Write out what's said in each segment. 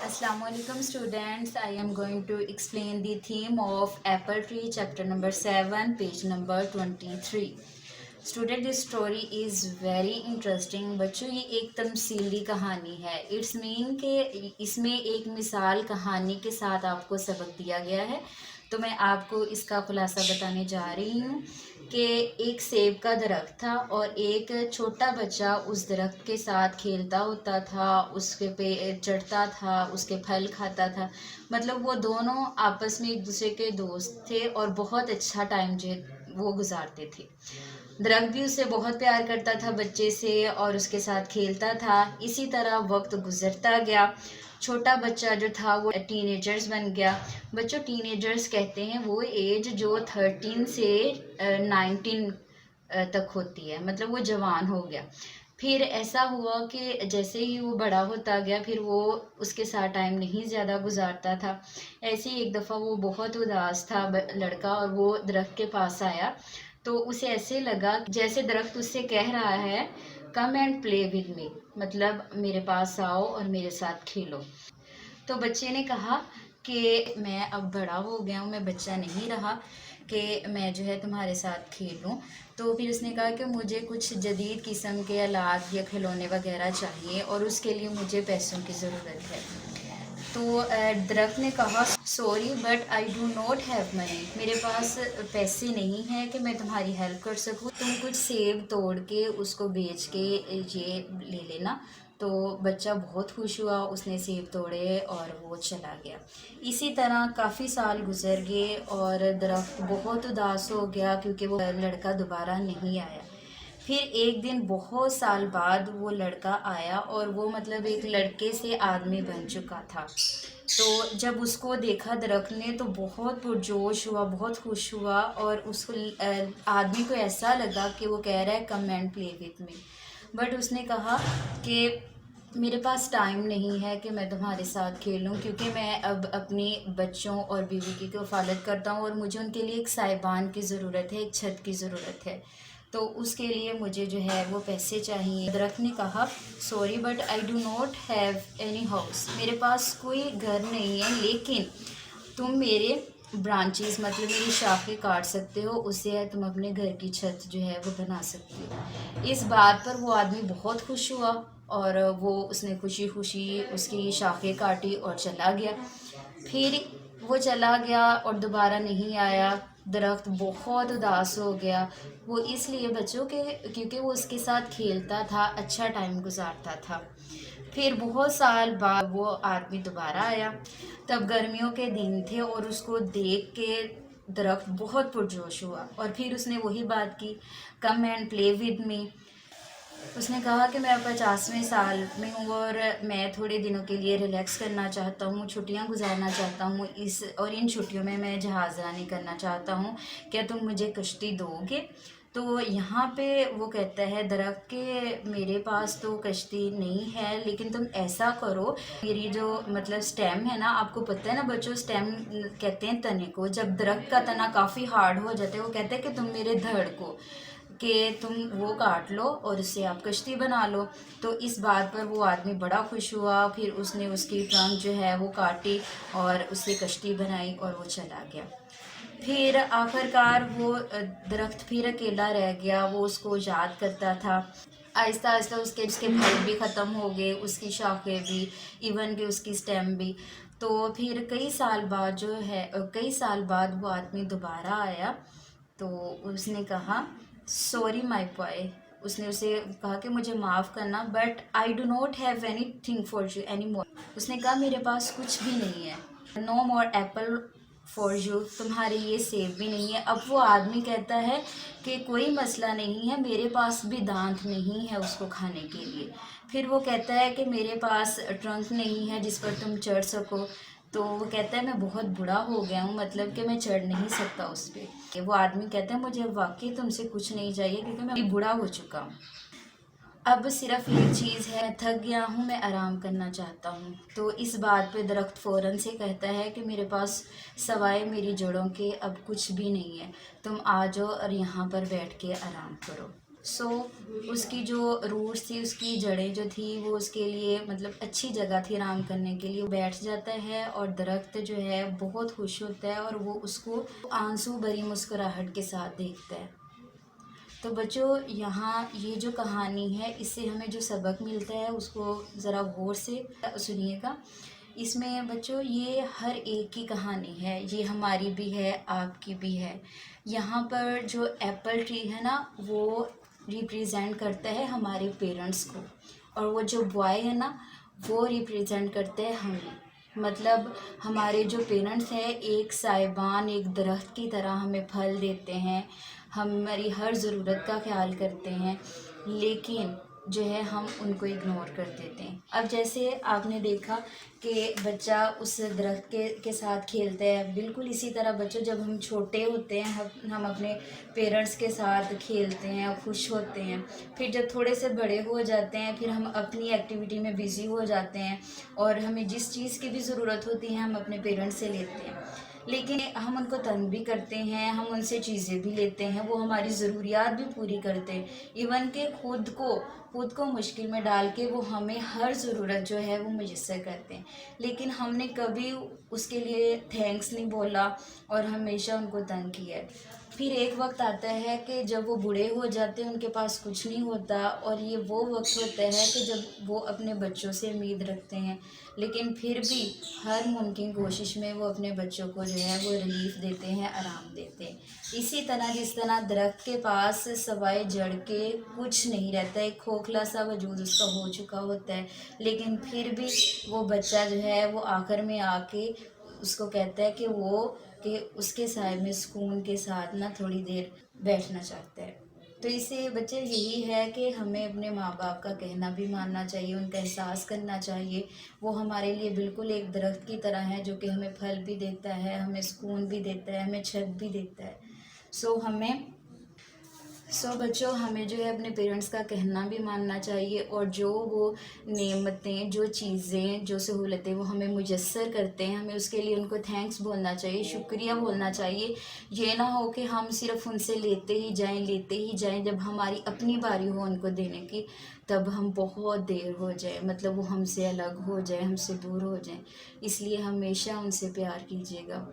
Assalamu alaikum students. I am going to explain the theme of Apple Tree chapter number 7 page number 23. Student, this story is very interesting. बच्चों ये एक तमसीली कहानी है. It's mean कि इसमें एक मिसाल कहानी के साथ आपको सबक दिया गया है. तो मैं आपको इसका खुलासा बताने जा रही हूँ कि एक सेब का दरख्त था और एक छोटा बच्चा उस दरख्त के साथ खेलता होता था, उसके पे चढ़ता था, उसके फल खाता था. मतलब वो दोनों आपस में एक दूसरे के दोस्त थे और बहुत अच्छा टाइम जो वो गुजारते थे. दरख्त भी उससे बहुत प्यार करता था बच्चे से और उसके साथ खेलता था. इसी तरह वक्त गुजरता गया. छोटा बच्चा जो था वो टीनेजर्स बन गया. बच्चों, टीनेजर्स कहते हैं वो एज जो 13 से 19 तक होती है, मतलब वो जवान हो गया. फिर ऐसा हुआ कि जैसे ही वो बड़ा होता गया फिर वो उसके साथ टाइम नहीं ज़्यादा गुजारता था. ऐसे ही एक दफ़ा वो बहुत उदास था लड़का, और वो दरख्त के पास आया. तो उसे ऐसे लगा जैसे दरख्त उससे कह रहा है, come and play with me, मतलब मेरे पास आओ और मेरे साथ खेलो. तो बच्चे ने कहा कि मैं अब बड़ा हो गया हूँ, मैं बच्चा नहीं रहा कि मैं जो है तुम्हारे साथ खेलूँ. तो फिर उसने कहा कि मुझे कुछ जदीद किस्म के आलात या खिलौने वगैरह चाहिए और उसके लिए मुझे पैसों की ज़रूरत है. तो दरख्त ने कहा, sorry but I do not have money, मेरे पास पैसे नहीं हैं कि मैं तुम्हारी हेल्प कर सकूँ. तुम कुछ सेब तोड़ के उसको बेच के ये ले लेना. तो बच्चा बहुत खुश हुआ, उसने सेब तोड़े और वो चला गया. इसी तरह काफ़ी साल गुजर गए और दरख्त बहुत उदास हो गया क्योंकि वो लड़का दोबारा नहीं आया. फिर एक दिन बहुत साल बाद वो लड़का आया और वो मतलब एक लड़के से आदमी बन चुका था. तो जब उसको देखा दरख्त ने तो बहुत पुरजोश हुआ, बहुत खुश हुआ और उसको आदमी को ऐसा लगा कि वो कह रहा है come and play with me. But उसने कहा कि मेरे पास टाइम नहीं है कि मैं तुम्हारे साथ खेलूं क्योंकि मैं अब अपनी बच्चों और बीवी की कफ़ालत करता हूं और मुझे उनके लिए एक साहिबान की ज़रूरत है, एक छत की ज़रूरत है. तो उसके लिए मुझे जो है वो पैसे चाहिए. दरख्त ने कहा, sorry but I do not have any house, मेरे पास कोई घर नहीं है, लेकिन तुम मेरे ब्रांचेस मतलब मेरी शाखें काट सकते हो, उससे तुम अपने घर की छत जो है वो बना सकते हो. इस बात पर वो आदमी बहुत खुश हुआ और वो उसने खुशी खुशी उसकी शाखें काटी और चला गया. फिर वो चला गया और दोबारा नहीं आया. दरख्त बहुत उदास हो गया. वो इसलिए बच्चों के क्योंकि वो उसके साथ खेलता था, अच्छा टाइम गुजारता था. फिर बहुत साल बाद वो आदमी दोबारा आया. तब गर्मियों के दिन थे और उसको देख के दरख्त बहुत पुरजोश हुआ और फिर उसने वही बात की, come and play with me. उसने कहा कि मैं 50वें साल में हूँ और मैं थोड़े दिनों के लिए रिलैक्स करना चाहता हूँ, छुट्टियाँ गुजारना चाहता हूँ और इन छुट्टियों में मैं जहाज़रानी करना चाहता हूँ. क्या तुम मुझे कश्ती दोगे? तो यहाँ पे वो कहता है दरख्त के मेरे पास तो कश्ती नहीं है, लेकिन तुम ऐसा करो, मेरी जो मतलब स्टेम है ना, आपको पता है ना बच्चों, स्टेम कहते हैं तने को. जब दरख्त का तना काफ़ी हार्ड हो जाता है वो कहते हैं कि तुम मेरे धड़ को कि तुम वो काट लो और उससे आप कश्ती बना लो. तो इस बात पर वो आदमी बड़ा खुश हुआ. फिर उसने उसकी ट्रंक जो है वो काटी और उससे कश्ती बनाई और वो चला गया. फिर आखिरकार वो दरख्त फिर अकेला रह गया. वो उसको याद करता था. आहिस्ता आहिस्ता उसके उसके फल भी ख़त्म हो गए, उसकी शाखें भी, इवन कि उसकी स्टेम भी. तो फिर कई साल बाद वो आदमी दोबारा आया. तो उसने कहा, सॉरी माई बॉय, उसने उसे कहा कि मुझे माफ़ करना, but I do not have anything for you anymore. उसने कहा मेरे पास कुछ भी नहीं है, no more apple for you, तुम्हारे लिए सेब भी नहीं है. अब वो आदमी कहता है कि कोई मसला नहीं है, मेरे पास भी दांत नहीं है उसको खाने के लिए. फिर वो कहता है कि मेरे पास ट्रंक नहीं है जिस पर तुम चढ़ सको. तो वो कहता है मैं बहुत बूढ़ा हो गया हूँ, मतलब कि मैं चढ़ नहीं सकता उस पर. वो आदमी कहता है मुझे वाकई तुमसे कुछ नहीं चाहिए क्योंकि मैं बूढ़ा हो चुका हूँ. अब सिर्फ एक चीज़ है, थक गया हूँ, मैं आराम करना चाहता हूँ. तो इस बात पे दरख्त फ़ौरन से कहता है कि मेरे पास सवाए मेरी जड़ों के अब कुछ भी नहीं है, तुम आ जाओ और यहाँ पर बैठ के आराम करो. سو اس کی جو روٹس تھی، اس کی جڑیں جو تھی وہ اس کے لیے مطلب اچھی جگہ تھی آرام کرنے کے لیے. وہ بیٹھ جاتا ہے اور درخت جو ہے بہت خوش ہوتا ہے اور وہ اس کو آنسو بھری مسکراہٹ کے ساتھ دیکھتا ہے. تو بچوں یہاں یہ جو کہانی ہے اس سے ہمیں جو سبق ملتا ہے اس کو ذرا غور سے سنیے گا. اس میں بچوں یہ ہر ایک کی کہانی ہے، یہ ہماری بھی ہے، آپ کی بھی ہے. یہاں پر جو ایپل ٹری ہے نا وہ ریپریزینٹ کرتا ہے ہمارے پیرنٹس کو، اور وہ جو بوائے ہے نا وہ ریپریزینٹ کرتے ہیں ہمیں. مطلب ہمارے جو پیرنٹس ہیں ایک سائبان، ایک درخت کی طرح ہمیں پھل دیتے ہیں، ہماری ہر ضرورت کا خیال کرتے ہیں، لیکن جو ہے ہم ان کو اگنور کر دیتے ہیں. اب جیسے آپ نے دیکھا کہ بچہ اس درخت کے ساتھ کھیلتا ہے، بالکل اسی طرح بچوں جب ہم چھوٹے ہوتے ہیں ہم اپنے پیرنٹس کے ساتھ کھیلتے ہیں، خوش ہوتے ہیں. پھر جب تھوڑے سے بڑے ہو جاتے ہیں پھر ہم اپنی ایکٹیویٹی میں بزی ہو جاتے ہیں، اور ہمیں جس چیز کی بھی ضرورت ہوتی ہے ہم اپنے پیرنٹس سے لیتے ہیں. لیکن ہم ان کو تنگ بھی کرتے ہیں، ہم ان سے چیزیں بھی لیتے ہیں، وہ ہماری ضروریات بھی پوری کرتے ہیں. ایون کہ خود کو مشکل میں ڈال کے وہ ہمیں ہر ضرورت جو ہے وہ میسر کرتے ہیں، لیکن ہم نے کبھی اس کے لیے تھینکس نہیں بولا اور ہمیشہ ان کو تنگ کیا ہے. پھر ایک وقت آتا ہے کہ جب وہ بوڑھے ہو جاتے ہیں، ان کے پاس کچھ نہیں ہوتا، اور یہ وہ وقت ہوتا ہے کہ جب وہ اپنے بچوں سے امید رکھتے ہیں، لیکن پھر بھی ہر ممکن کوشش میں وہ اپنے بچوں کو جو ہے وہ ریلیف دیتے ہیں، آرام دیتے ہیں. اسی طرح جس طرح درخت کے پاس سوائے جڑ کے کچھ نہیں رہتا، ایک کھوکھلا سا وجود اس کا ہو چکا ہوتا ہے، لیکن پھر بھی وہ بچہ جو ہے وہ آخر میں آ کے اس کو کہتا ہے کہ اس کے سائے میں سکون کے ساتھ نہ تھوڑی دیر بیٹھنا چاہتا ہے. تو اس سے بچے یہی ہے کہ ہمیں اپنے ماں باپ کا کہنا بھی ماننا چاہیے، ان کا احساس کرنا چاہیے. وہ ہمارے لیے بالکل ایک درخت کی طرح ہے جو کہ ہمیں پھل بھی دیتا ہے، ہمیں سکون بھی دیتا ہے، ہمیں چھت بھی دیتا ہے. سو بچوں ہمیں جو ہے اپنے پیرنٹس کا کہنا بھی ماننا چاہیے، اور جو وہ نعمتیں، جو چیزیں، جو سہولتیں وہ ہمیں میسر کرتے ہیں ہمیں اس کے لیے ان کو تھینکس بولنا چاہیے، شکریہ بولنا چاہیے. یہ نہ ہو کہ ہم صرف ان سے لیتے ہی جائیں، جب ہماری اپنی باری ہو ان کو دینے کی تب ہم بہت دیر ہو جائے، مطلب وہ ہم سے الگ ہو جائے، ہم سے دور ہو جائیں. اس لیے ہمیشہ ان سے پیار کیجیے گا.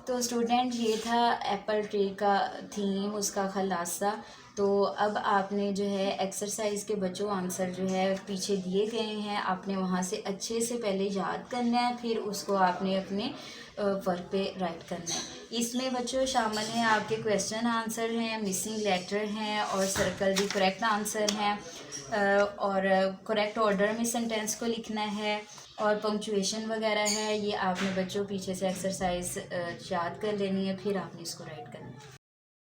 تو اسٹوڈنٹ یہ تھا ایپل ٹری کا تھیم، اس کا خلاصہ. تو اب آپ نے جو ہے ایکسرسائز کے بچوں آنسر جو ہے پیچھے دیے گئے ہیں، آپ نے وہاں سے اچھے سے پہلے یاد کرنا ہے، پھر اس کو آپ نے اپنے ورک پہ رائٹ کرنا ہے. اس میں بچوں شامل ہیں آپ کے کویسچن آنسر ہیں، مسنگ لیٹر ہیں، اور سرکل دی کریکٹ آنسر ہیں، اور کریکٹ آرڈر میں سینٹینس کو لکھنا ہے، اور پنکچویشن وغیرہ ہے. یہ آپ نے بچوں پیچھے سے ایکسرسائز یاد کر لینی ہے، پھر آپ نے اس کو رائٹ کرنا ہے.